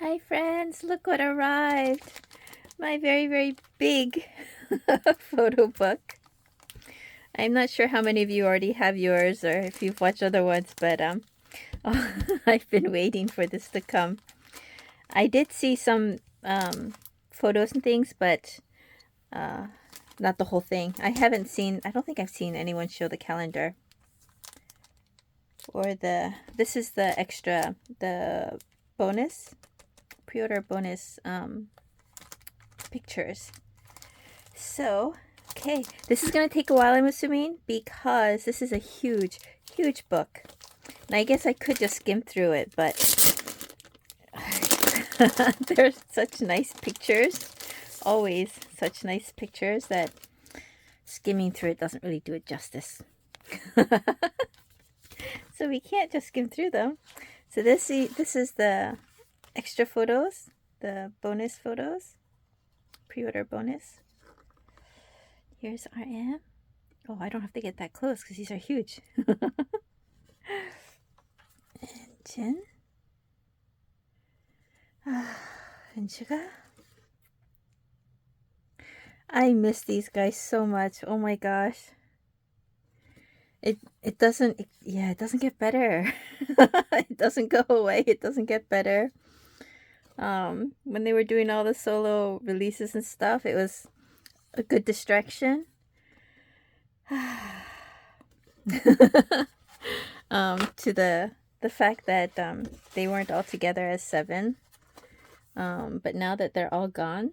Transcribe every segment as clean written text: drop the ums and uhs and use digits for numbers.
Hi friends, look what arrived. My very, very big photo book. I'm not sure how many of you already have yours or if you've watched other ones, but I've been waiting for this to come. I did see some photos and things, but not the whole thing. I don't think I've seen anyone show the calendar. Or this is the extra, the bonus, pre-order bonus pictures. So, okay, this is going to take a while, I'm assuming, because this is a huge, huge book. And I guess I could just skim through it, but there's such nice pictures. Always such nice pictures that skimming through it doesn't really do it justice. So we can't just skim through them. So this is the extra photos, the bonus photos, pre-order bonus. Here's RM. Oh, I don't have to get that close because these are huge. And Jin. And Suga. I miss these guys so much. Oh my gosh. It doesn't get better. It doesn't go away. It doesn't get better. When they were doing all the solo releases and stuff, it was a good distraction. To the fact that they weren't all together as 7. But now that they're all gone,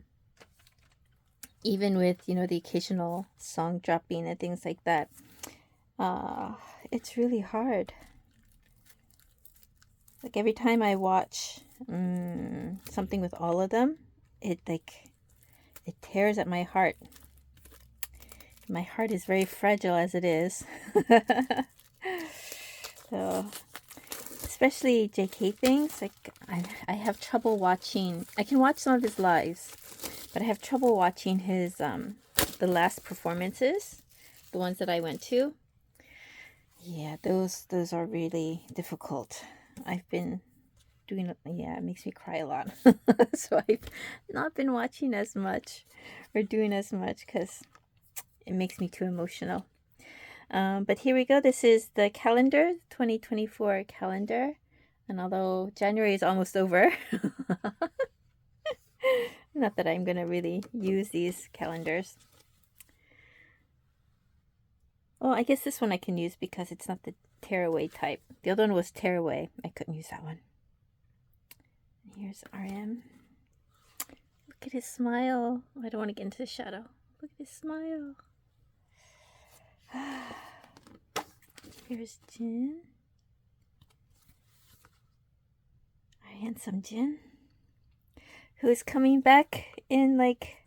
even with, the occasional song dropping and things like that, it's really hard. Like every time I watch something with all of them, it tears at my heart. My heart is very fragile as it is. So, especially JK things, like I have trouble watching. I can watch some of his lives, but I have trouble watching his the last performances, the ones that I went to. Yeah, those are really difficult. I've been doing, it makes me cry a lot. So I've not been watching as much or doing as much because it makes me too emotional. But here we go. This is the calendar, 2024 calendar. And although January is almost over, not that I'm going to really use these calendars. Well, I guess this one I can use because it's not the tearaway type. The other one was tearaway. I couldn't use that one. Here's RM. Look at his smile. I don't want to get into the shadow. Look at his smile. Here's Jin. Our handsome Jin, who is coming back in like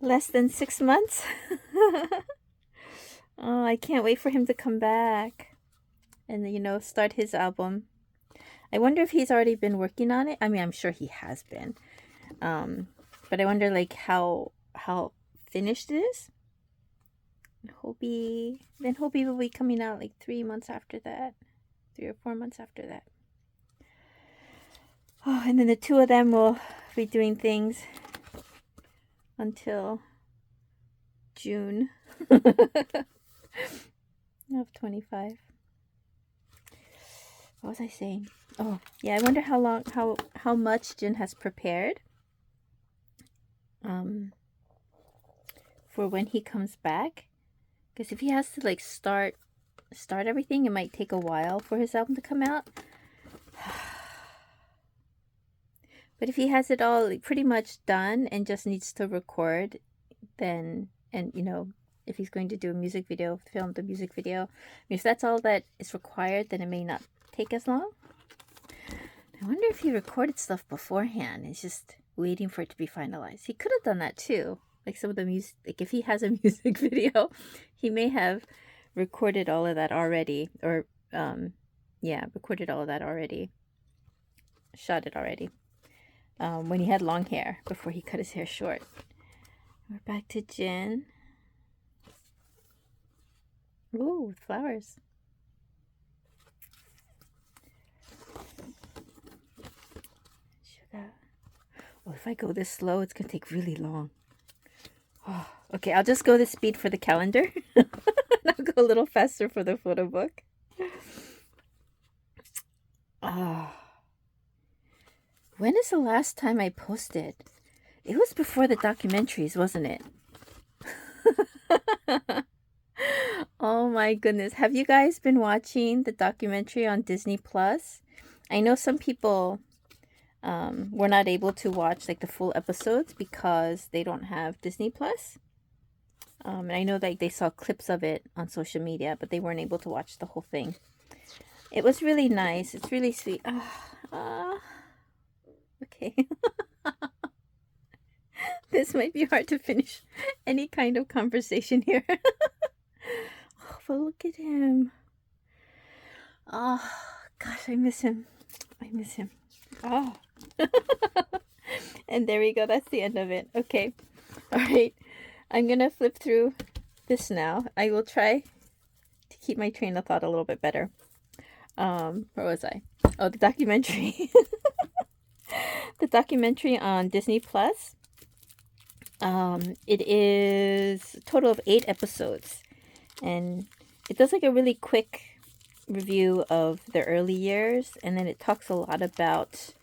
less than 6 months. Oh, I can't wait for him to come back and, start his album. I wonder if he's already been working on it. I mean, I'm sure he has been. But I wonder like how finished it is. Hobie will be coming out like 3 months after that. 3 or 4 months after that. Oh, and then the two of them will be doing things until June of 25. What was I saying? Oh, yeah, I wonder how much Jin has prepared for when he comes back. Because if he has to like start everything, it might take a while for his album to come out. But if he has it all like, pretty much done and just needs to record, then, and if he's going to do a music video, film the music video, if that's all that is required, then it may not take as long. I wonder if he recorded stuff beforehand. It's just waiting for it to be finalized. He could have done that too. Like some of the music, like if he has a music video, he may have recorded all of that already, or recorded all of that already, shot it already. When he had long hair before he cut his hair short. We're back to Jin. Ooh, with flowers. Oh, if I go this slow, it's going to take really long. Oh, okay, I'll just go the speed for the calendar. I'll go a little faster for the photo book. Oh. When is the last time I posted? It was before the documentaries, wasn't it? Oh my goodness. Have you guys been watching the documentary on Disney Plus? I know some people were not able to watch like the full episodes because they don't have Disney Plus. And I know like they saw clips of it on social media, but they weren't able to watch the whole thing. It was really nice. It's really sweet. Okay. This might be hard to finish any kind of conversation here. Oh, but look at him. Oh, gosh, I miss him. I miss him. Oh. And there we go. That's the end of it. Okay. All right. I'm going to flip through this now. I will try to keep my train of thought a little bit better. Where was I? Oh, the documentary. The documentary on Disney Plus. It is a total of 8 episodes. And it does like a really quick review of the early years. And then it talks a lot about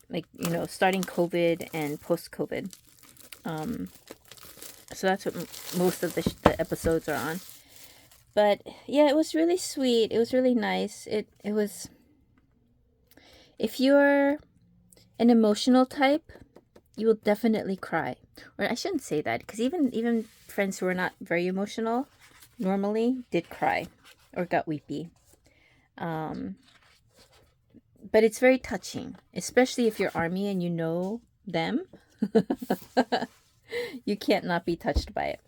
like, you know, starting COVID and post-COVID. So that's what most of the episodes are on. But yeah, it was really sweet. It was really nice. It was, if you're an emotional type, you will definitely cry. Or I shouldn't say that, because even friends who are not very emotional normally did cry or got weepy. But it's very touching, especially if you're ARMY and you know them. You can't not be touched by it.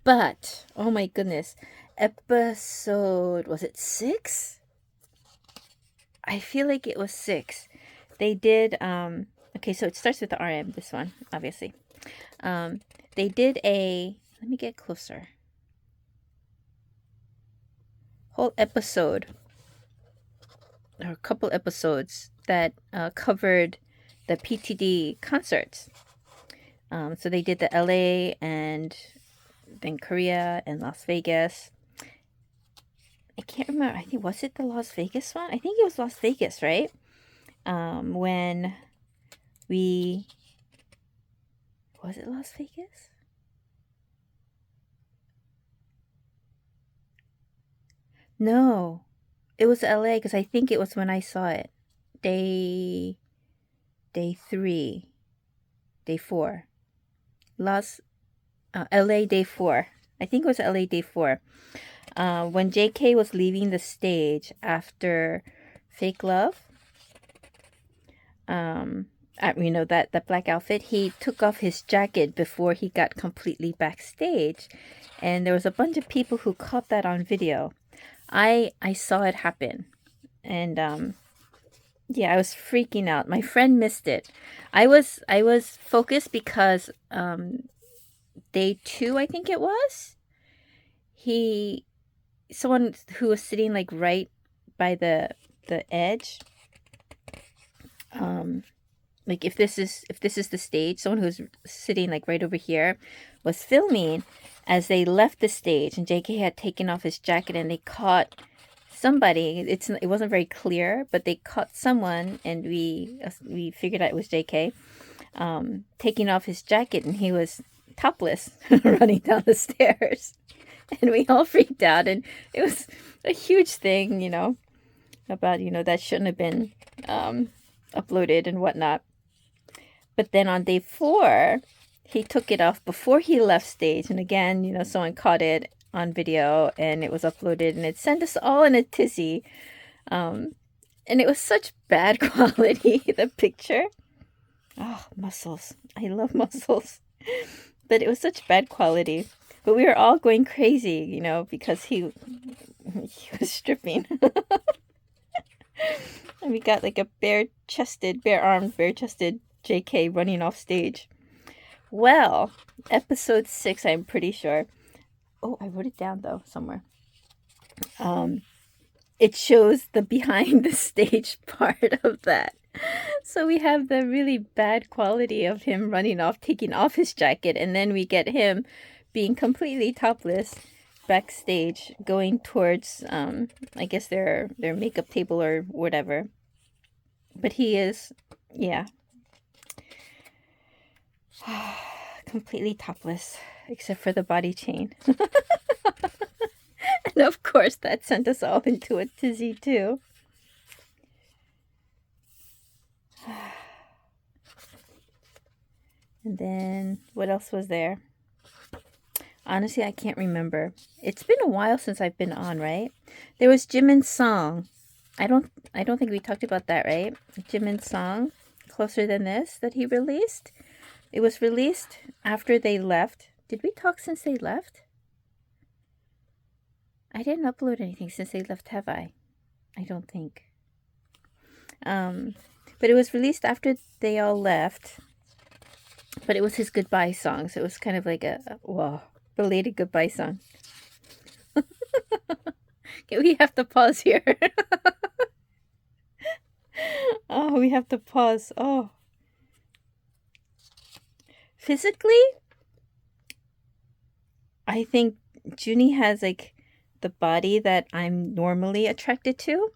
But oh my goodness, episode, was it 6? I feel like it was 6. They did okay, so it starts with the RM, this one, obviously. They did let me get closer. Whole episode, or a couple episodes that covered the PTD concerts. So they did the LA and then Korea and Las Vegas. I can't remember. I think, was it the Las Vegas one? I think it was Las Vegas, right? When was it Las Vegas? No, it was LA, because I think it was when I saw it. Day 3, day 4. LA day 4. I think it was LA day 4. When JK was leaving the stage after Fake Love, you know, that black outfit, he took off his jacket before he got completely backstage. And there was a bunch of people who caught that on video. I saw it happen. And yeah, I was freaking out. My friend missed it. I was focused because day 2, I think it was, someone who was sitting like right by the edge, like if this is the stage, someone who's sitting like right over here was filming as they left the stage, and JK had taken off his jacket, and they caught somebody. It wasn't very clear, but they caught someone, and we figured out it was JK taking off his jacket, and he was topless running down the stairs. And we all freaked out, and it was a huge thing, you know, about, you know, that shouldn't have been uploaded and whatnot. But then on day 4, he took it off before he left stage. And again, you know, someone caught it on video, and it was uploaded, and it sent us all in a tizzy. And it was such bad quality, the picture. Oh, muscles. I love muscles. But it was such bad quality. But we were all going crazy, you know, because he was stripping. And we got like a bare-armed, bare-chested JK running off stage. Well, episode 6, I'm pretty sure. Oh, I wrote it down though somewhere. It shows the behind the stage part of that. So we have the really bad quality of him running off, taking off his jacket, and then we get him being completely topless backstage, going towards, I guess their makeup table or whatever. But he is, yeah, completely topless, except for the body chain. And of course, that sent us all into a tizzy too. And then what else was there? Honestly, I can't remember. It's been a while since I've been on, right? There was Jimin's song. I don't think we talked about that, right? Jimin's song, Closer Than This, that he released. It was released after they left. Did we talk since they left? I didn't upload anything since they left, have I? I don't think. But it was released after they all left. But it was his goodbye song, so it was kind of like a belated goodbye song. Okay, we have to pause here. Oh, we have to pause. Oh. Physically, I think Junie has like the body that I'm normally attracted to.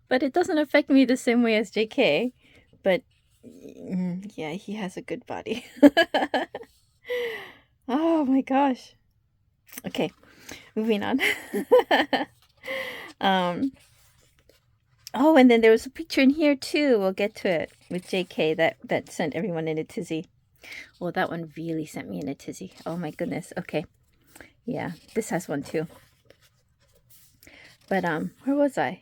But it doesn't affect me the same way as JK. But yeah, he has a good body. Oh my gosh. Okay, moving on. Oh, and then there was a picture in here too. We'll get to it with JK that sent everyone in a tizzy. Well, that one really sent me in a tizzy. Oh my goodness. Okay. Yeah, this has one too. But where was I?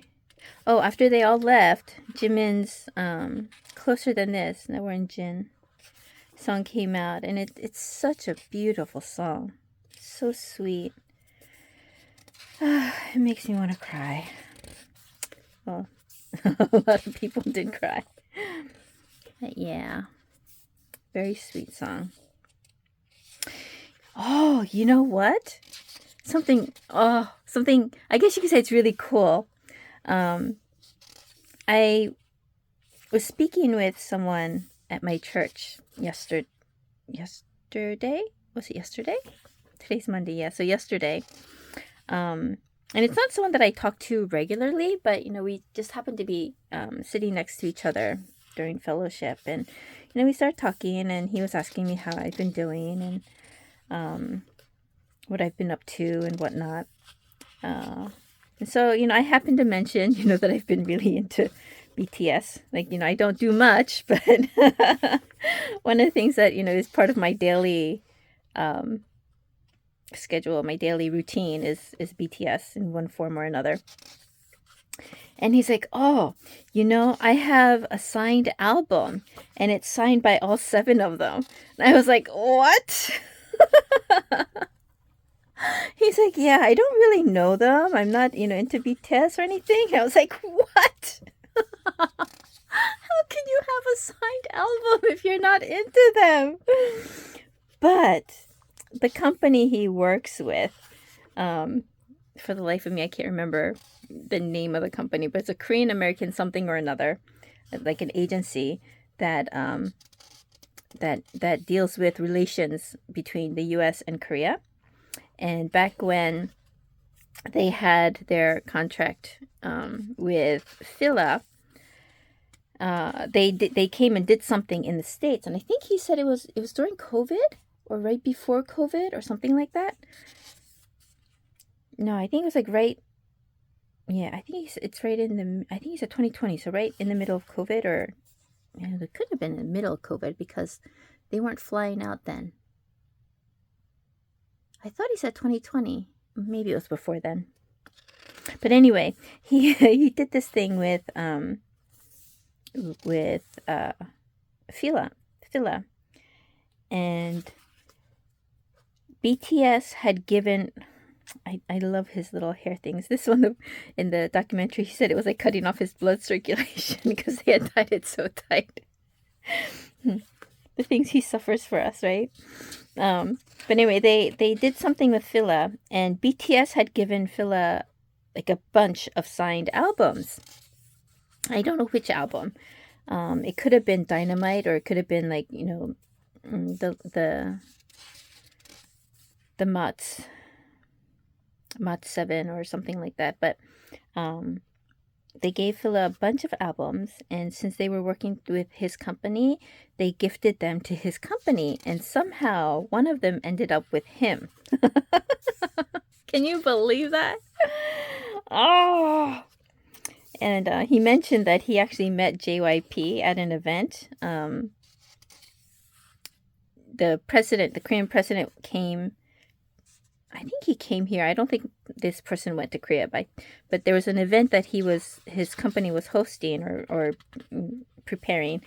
Oh, after they all left, Jimin's Closer Than This, now we're in Jin, song came out, and it's such a beautiful song. So sweet. It makes me want to cry. Well, a lot of people did cry. But yeah, very sweet song. Oh, you know what? Something, I guess you could say it's really cool. I was speaking with someone at my church yesterday. Was it yesterday? Today's Monday, yeah. So yesterday. And it's not someone that I talk to regularly, but, we just happened to be sitting next to each other during fellowship. And, we started talking, and he was asking me how I've been doing and what I've been up to and whatnot. And so, I happened to mention, that I've been really into BTS. Like, I don't do much, but one of the things that, is part of my daily schedule, my daily routine is BTS in one form or another. And he's like, oh, I have a signed album, and it's signed by all 7 of them. And I was like, what? He's like, yeah, I don't really know them. I'm not, into BTS or anything. And I was like, what? How can you have a signed album if you're not into them? But the company he works with, for the life of me, I can't remember the name of the company, but it's a Korean American something or another, like an agency that that deals with relations between the U.S. and Korea. And back when they had their contract with Fila, they came and did something in the States, and I think he said it was during COVID or right before COVID or something like that. No, I think it was like right. Yeah, I think it's right in the. I think he said 2020, so right in the middle of COVID, or it could have been in the middle of COVID because they weren't flying out then. I thought he said 2020. Maybe it was before then. But anyway, he did this thing with Fila, and BTS had given. I love his little hair things. This one in the documentary, he said it was like cutting off his blood circulation because they had tied it so tight. The things he suffers for us, right? But anyway, they did something with Fila, and BTS had given Fila like a bunch of signed albums. I don't know which album. It could have been Dynamite, or it could have been like, you know, the Mott 7 or something like that. But they gave Fila a bunch of albums, and since they were working with his company, they gifted them to his company, and somehow one of them ended up with him. Can you believe that? Oh! And he mentioned that he actually met JYP at an event. The Korean president came. I think he came here. I don't think this person went to Korea, but there was an event that his company was hosting or preparing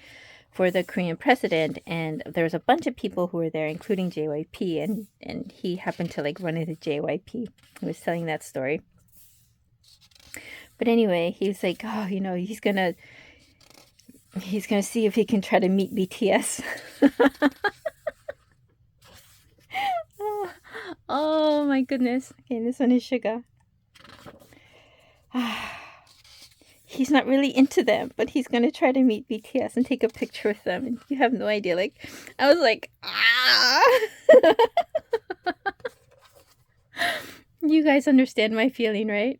for the Korean president, and there was a bunch of people who were there, including JYP, and he happened to like run into JYP. He was telling that story. But anyway, he was like, oh, you know, he's gonna see if he can try to meet BTS. Oh my goodness. Okay, this one is Suga. He's not really into them, but he's gonna try to meet BTS and take a picture with them. And you have no idea. Like, I was like, You guys understand my feeling, right?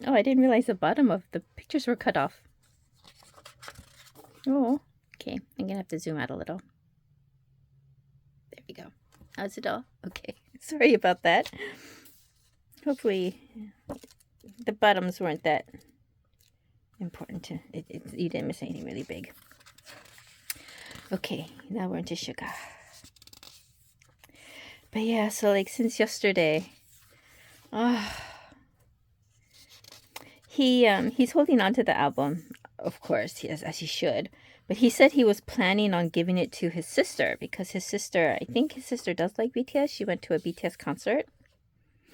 Oh, I didn't realize the bottom of the pictures were cut off. Oh, okay. I'm gonna have to zoom out a little. There we go. How's it all? Okay. Sorry about that. Hopefully the bottoms weren't that important to you didn't miss anything really big. Okay, now we're into Suga. But yeah, so like since yesterday, he's holding on to the album, of course, as he should. But he said he was planning on giving it to his sister, because I think his sister does like BTS. She went to a BTS concert.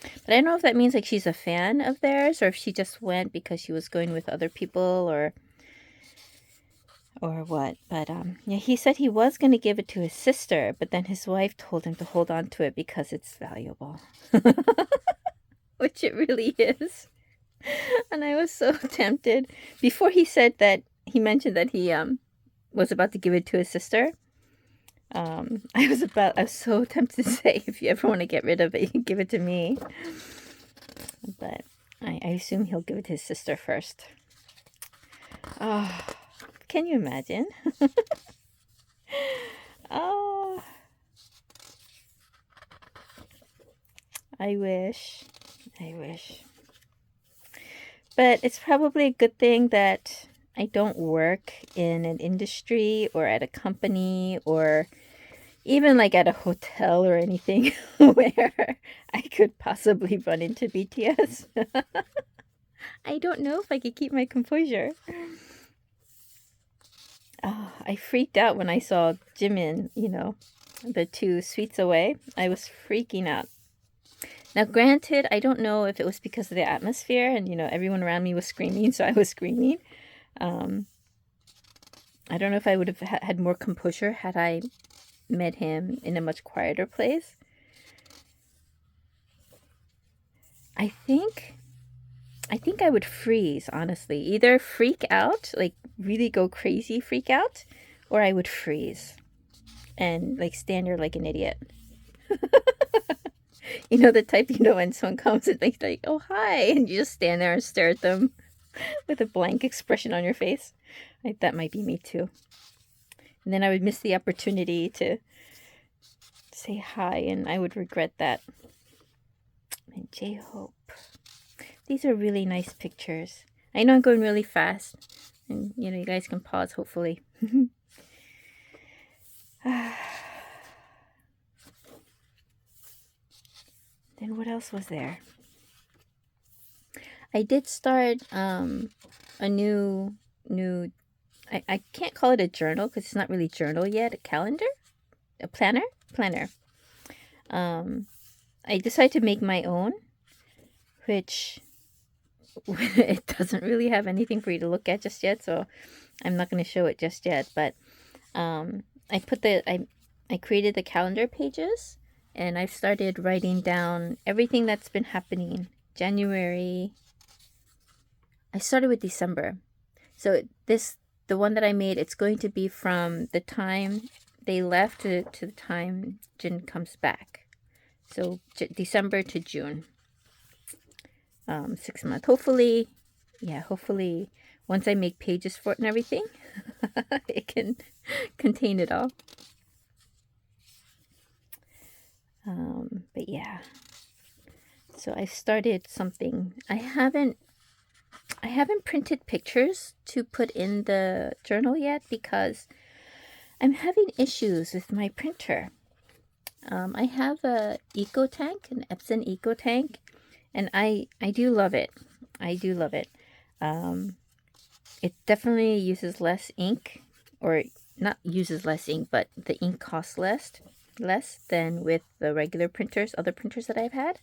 But I don't know if that means like she's a fan of theirs, or if she just went because she was going with other people, or what. But yeah, he said he was going to give it to his sister, but then his wife told him to hold on to it because it's valuable. Which it really is. And I was so tempted. Before he mentioned that he was about to give it to his sister, I was so tempted to say, if you ever want to get rid of it, you can give it to me. But I assume he'll give it to his sister first. Oh, can you imagine? Oh, I wish. But it's probably a good thing that I don't work in an industry or at a company or even like at a hotel or anything where I could possibly run into BTS. I don't know if I could keep my composure. Oh, I freaked out when I saw Jimin, the 2 suites away. I was freaking out. Now, granted, I don't know if it was because of the atmosphere and, everyone around me was screaming, so I was screaming. I don't know if I would have had more composure had I met him in a much quieter place. I think I would freeze, honestly. Either freak out, like really go crazy freak out, or I would freeze and like stand there like an idiot. The type, when someone comes and like, oh, hi, and you just stand there and stare at them with a blank expression on your face. That might be me too. And then I would miss the opportunity to say hi, and I would regret that. And J-Hope. These are really nice pictures. I know I'm going really fast, and you guys can pause, hopefully. Then what else was there? I did start a new I can't call it a journal because it's not really journal yet. A calendar? A planner? Planner. I decided to make my own, which it doesn't really have anything for you to look at just yet, so I'm not going to show it just yet. But I created the calendar pages, and I've started writing down everything that's been happening. January, I started with December. So the one that I made, it's going to be from the time they left to the time Jin comes back. So December to June. 6 months. Hopefully, yeah, hopefully once I make pages for it and everything, it can contain it all. But yeah. So I started something. I haven't printed pictures to put in the journal yet because I'm having issues with my printer. I have a eco tank, an Epson eco tank, and I do love it. I do love it. It definitely uses less ink, or not uses less ink, but the ink costs less than with the regular printers, other printers that I've had.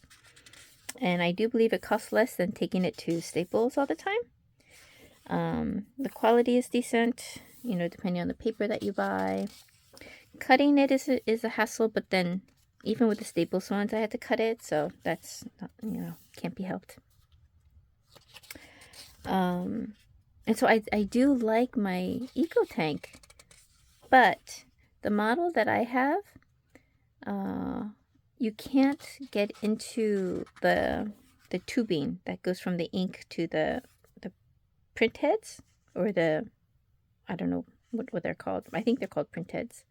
And I do believe it costs less than taking it to Staples all the time. The quality is decent, you know, depending on the paper that you buy. Cutting it is a hassle, but then even with the Staples ones, I had to cut it, so that's not, you know, can't be helped. And so I do like my eco tank, but the model that I have, you can't get into the tubing that goes from the ink to the print heads, or the, I don't know what they're called. I think they're called print heads.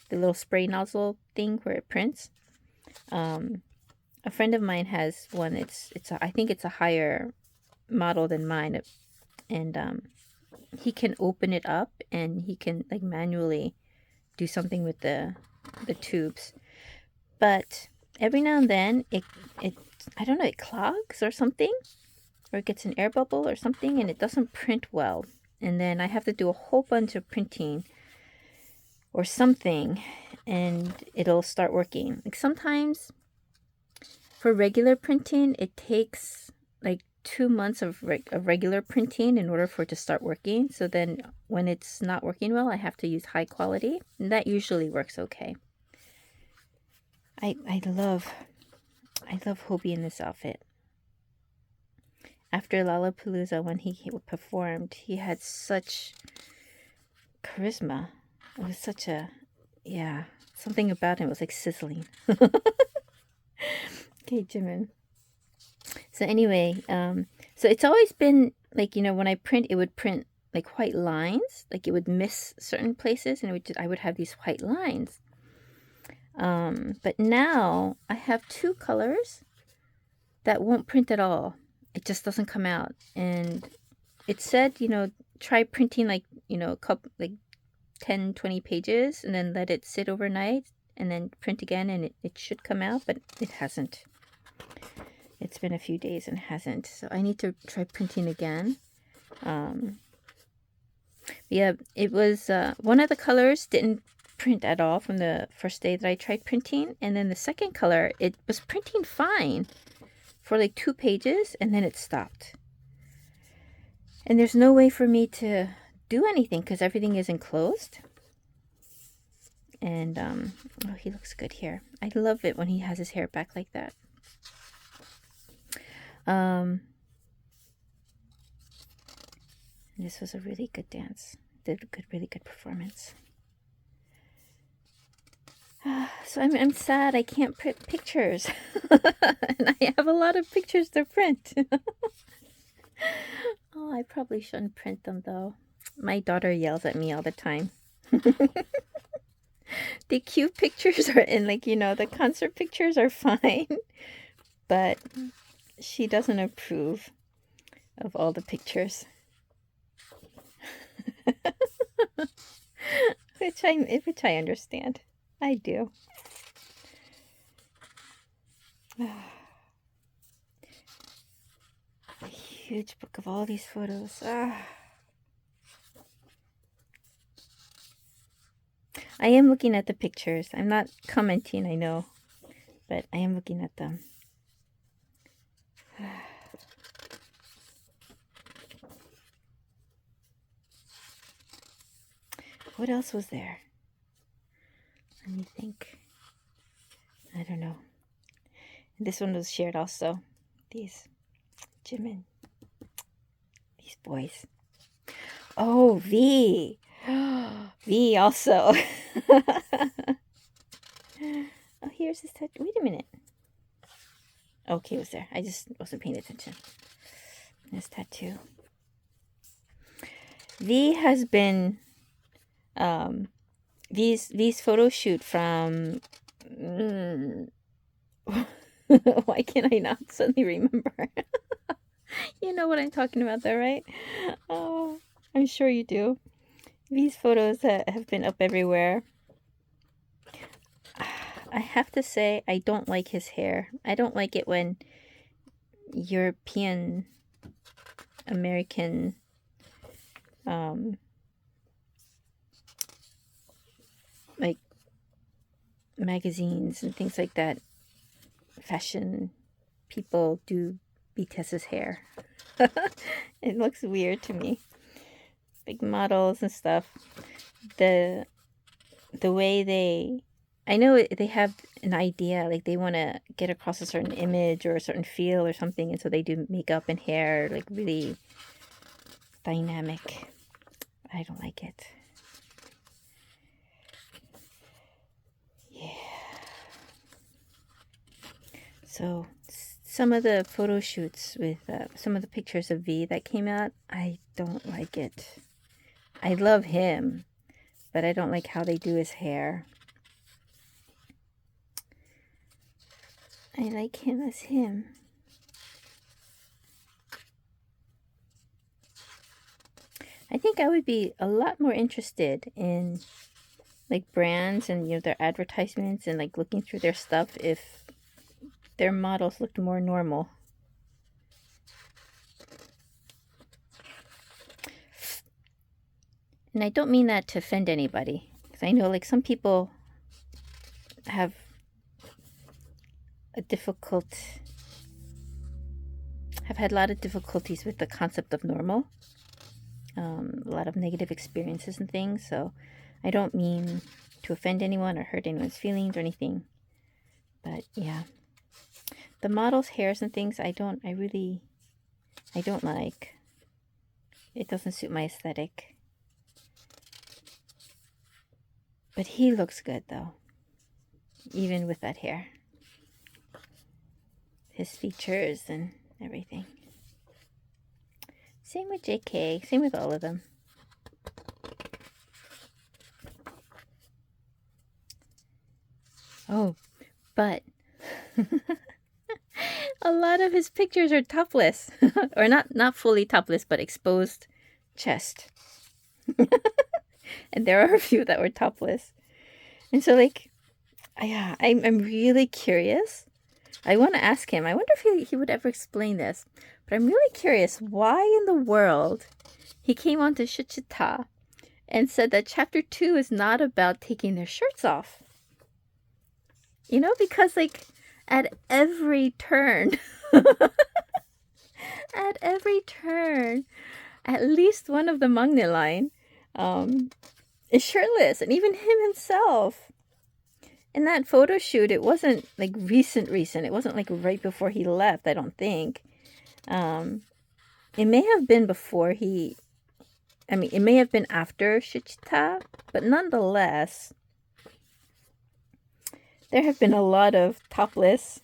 The little spray nozzle thing where it prints. A friend of mine has one. I think it's a higher model than mine, and he can open it up and he can like manually do something with the tubes. But every now and then it I don't know, it clogs or something, or it gets an air bubble or something, and it doesn't print well. And then I have to do a whole bunch of printing or something, and it'll start working. Like sometimes for regular printing, it takes like 2 months of regular printing in order for it to start working. So then when it's not working well, I have to use high quality, and that usually works okay. I love Hobie in this outfit. After Lollapalooza, when he performed, he had such charisma. It was such a, yeah, something about him was like sizzling. Okay, Jimin. So anyway, so it's always been like, you know, when I print, it would print like white lines, like it would miss certain places, and I would have these white lines. But now I have 2 colors that won't print at all. It just doesn't come out. And it said, you know, try printing like, you know, a couple, like 10, 20 pages, and then let it sit overnight, and then print again, and it should come out, but it hasn't. It's been a few days and hasn't. So I need to try printing again. Yeah, it was, one of the colors didn't print at all from the first day that I tried printing. And then the second color, it was printing fine for like 2 pages, and then it stopped. And there's no way for me to do anything because everything is enclosed. And, oh, he looks good here. I love it when he has his hair back like that. This was a really good dance. Did a really good performance. So I'm sad I can't print pictures. And I have a lot of pictures to print. Oh, I probably shouldn't print them though. My daughter yells at me all the time. The cute pictures are in, like, you know, the concert pictures are fine. But she doesn't approve of all the pictures. which I understand. I do. A huge book of all these photos. I am looking at the pictures. I'm not commenting, I know, but I am looking at them. What else was there? Let me think. I don't know. This one was shared also. These. Jimin. These boys. Oh, V. V also. Oh, here's his tattoo. Wait a minute. Okay, it was there. I just wasn't paying attention. His tattoo. V has been these photo shoot from why can't I not suddenly remember? You know what I'm talking about though, right? Oh, I'm sure you do. These photos have been up everywhere. I have to say, I don't like his hair. I don't like it when European American like magazines and things like that, fashion people do BTS's hair. It looks weird to me. Big models and stuff. The way I know they have an idea, like they want to get across a certain image or a certain feel or something, and so they do makeup and hair, like really dynamic. I don't like it. Yeah. So some of the photo shoots with some of the pictures of V that came out, I don't like it. I love him, but I don't like how they do his hair. I like him as him. I think I would be a lot more interested in like brands and their advertisements and like looking through their stuff if their models looked more normal. And I don't mean that to offend anybody, because I know like some people have had a lot of difficulties with the concept of normal. A lot of negative experiences and things, so I don't mean to offend anyone or hurt anyone's feelings or anything. But yeah, the models' hairs and things I don't like. It doesn't suit my aesthetic. But he looks good though, even with that hair. His features and everything. Same with JK, same with all of them. Oh, but a lot of his pictures are topless. Or not fully topless, but exposed chest. And there are a few that were topless. And so like, I'm really curious. I want to ask him. I wonder if he would ever explain this. But I'm really curious why in the world he came onto Shichita and said that chapter 2 is not about taking their shirts off. Because like at every turn, at least one of the Magne line is shirtless, and even him himself. In that photo shoot, it wasn't like recent. It wasn't like right before he left, I don't think. It may have been it may have been after Shichita, but nonetheless, there have been a lot of topless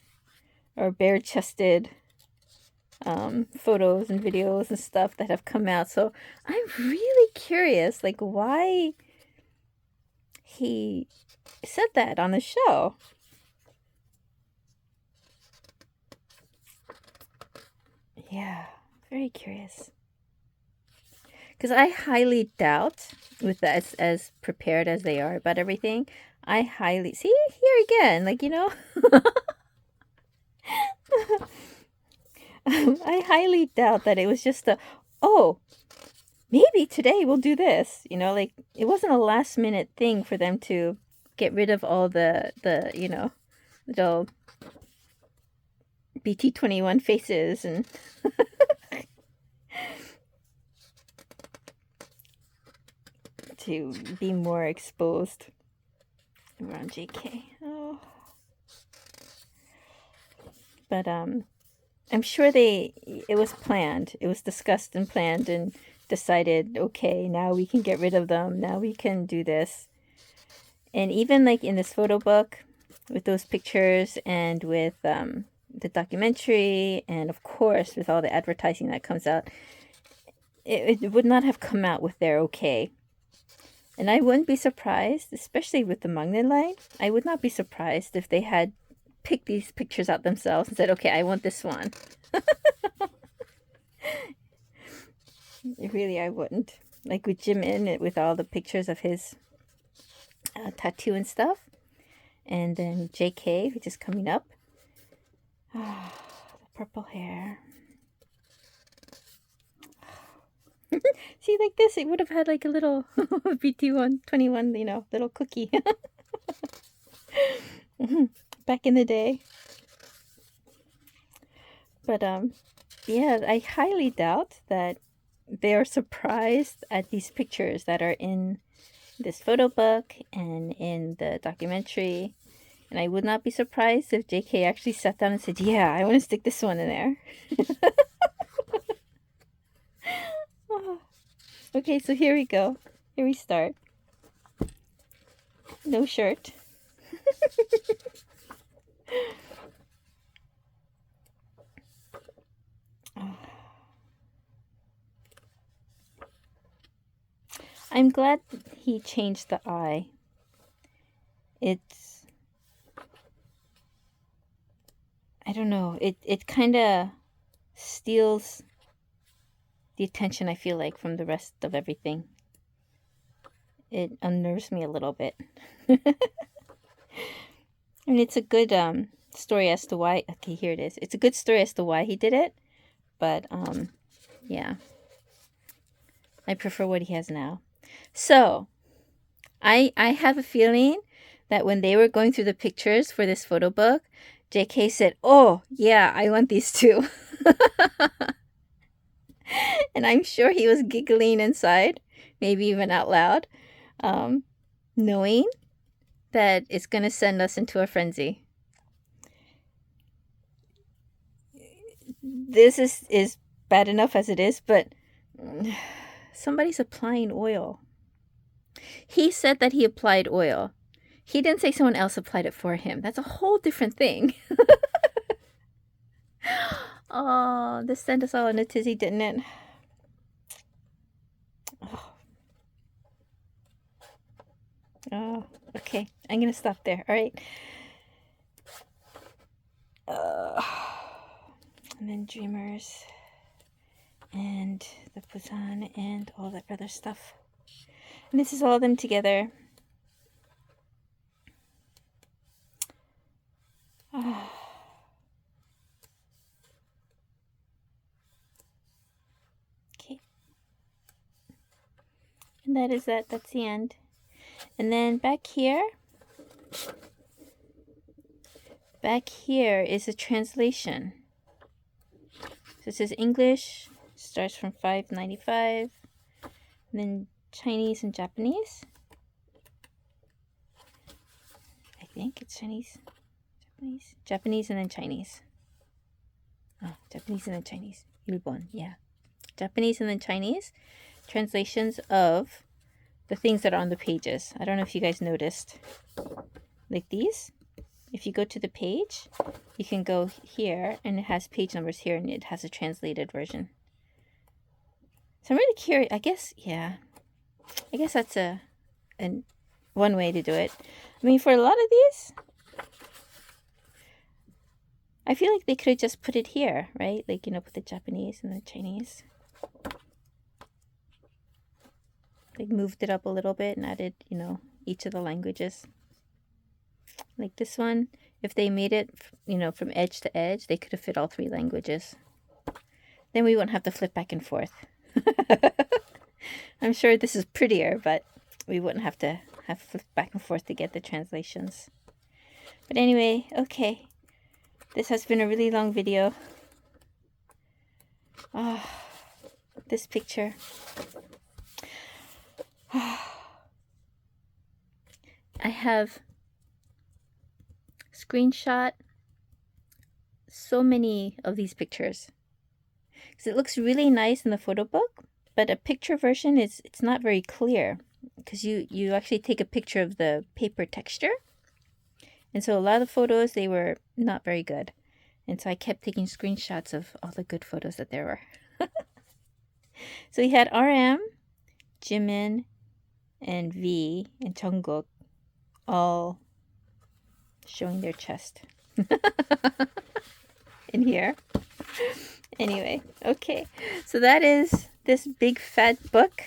or bare-chested photos and videos and stuff that have come out. So I'm really curious, like, why he said that on the show. Yeah, very curious. Because I highly doubt, with that as prepared as they are about everything, I highly... See, here again, like, I highly doubt that it was just maybe today we'll do this. Like, it wasn't a last minute thing for them to get rid of all the little BT21 faces and to be more exposed around JK. Oh. But I'm sure it was planned. It was discussed and planned and decided, okay, now we can get rid of them. Now we can do this. And even like in this photo book with those pictures and with the documentary and of course with all the advertising that comes out, it would not have come out with their okay. And I wouldn't be surprised, especially with the magnet line, I would not be surprised if they had picked these pictures out themselves and said, okay, I want this one. Really, I wouldn't. Like with Jimin, with all the pictures of his tattoo and stuff. And then JK, which is coming up. The purple hair. See, like this, it would have had like a little BT121, you know, little cookie. Back in the day. But, yeah, I highly doubt that they are surprised at these pictures that are in this photo book and in the documentary. And I would not be surprised if JK actually sat down and said, yeah, I want to stick this one in there. Okay, so here we go. Here we start. No shirt. I'm glad he changed the eye. It's, I don't know, it kind of steals the attention, I feel like, from the rest of everything. It unnerves me a little bit. And it's a good story as to why, okay, here it is. It's a good story as to why he did it, but yeah. I prefer what he has now. So, I have a feeling that when they were going through the pictures for this photo book, JK said, oh, yeah, I want these too. And I'm sure he was giggling inside, maybe even out loud, knowing that it's going to send us into a frenzy. This is bad enough as it is, but somebody's applying oil. He said that he applied oil. He didn't say someone else applied it for him. That's a whole different thing. Oh, this sent us all in a tizzy, didn't it? Oh, okay. I'm going to stop there. All right. And then Dreamers and the Busan and all that other stuff. And this is all of them together. Okay. And that is that. That's the end. And then back here is a translation. So it says English, starts from $5.95, and then Chinese and Japanese. I think it's Japanese and then Chinese. Oh, Japanese and then Chinese. Ilbon, yeah. Japanese and then Chinese translations of the things that are on the pages. I don't know if you guys noticed. Like these. If you go to the page, you can go here, and it has page numbers here, and it has a translated version. So I'm really curious. I guess that's one way to do it. I mean, for a lot of these, I feel like they could have just put it here, right? Like, you know, put the Japanese and the Chinese. Like, moved it up a little bit and added, you know, each of the languages. Like this one, if they made it, you know, from edge to edge, they could have fit all 3 languages. Then we wouldn't have to flip back and forth. I'm sure this is prettier, but we wouldn't have to flip back and forth to get the translations. But anyway, okay. This has been a really long video. Oh, this picture. I have screenshot so many of these pictures. Because it looks really nice in the photo book, but a picture version it's not very clear because you actually take a picture of the paper texture. And so a lot of photos, they were not very good. And so I kept taking screenshots of all the good photos that there were. So we had RM, Jimin, and V, and Jungkook all showing their chest. In here. Anyway, okay. So that is this big fat book.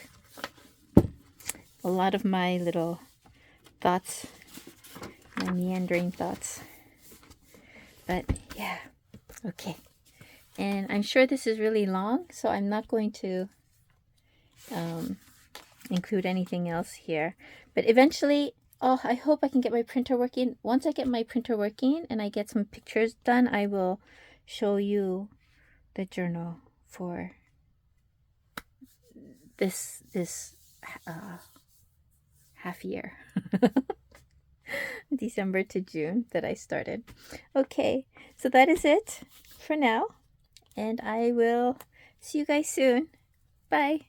A lot of my little thoughts, my meandering thoughts. But yeah, okay. And I'm sure this is really long, so I'm not going to include anything else here. But eventually, oh, I hope I can get my printer working. Once I get my printer working and I get some pictures done, I will show you the journal for this half year. December to June that I started. Okay, so that is it for now. And I will see you guys soon. Bye.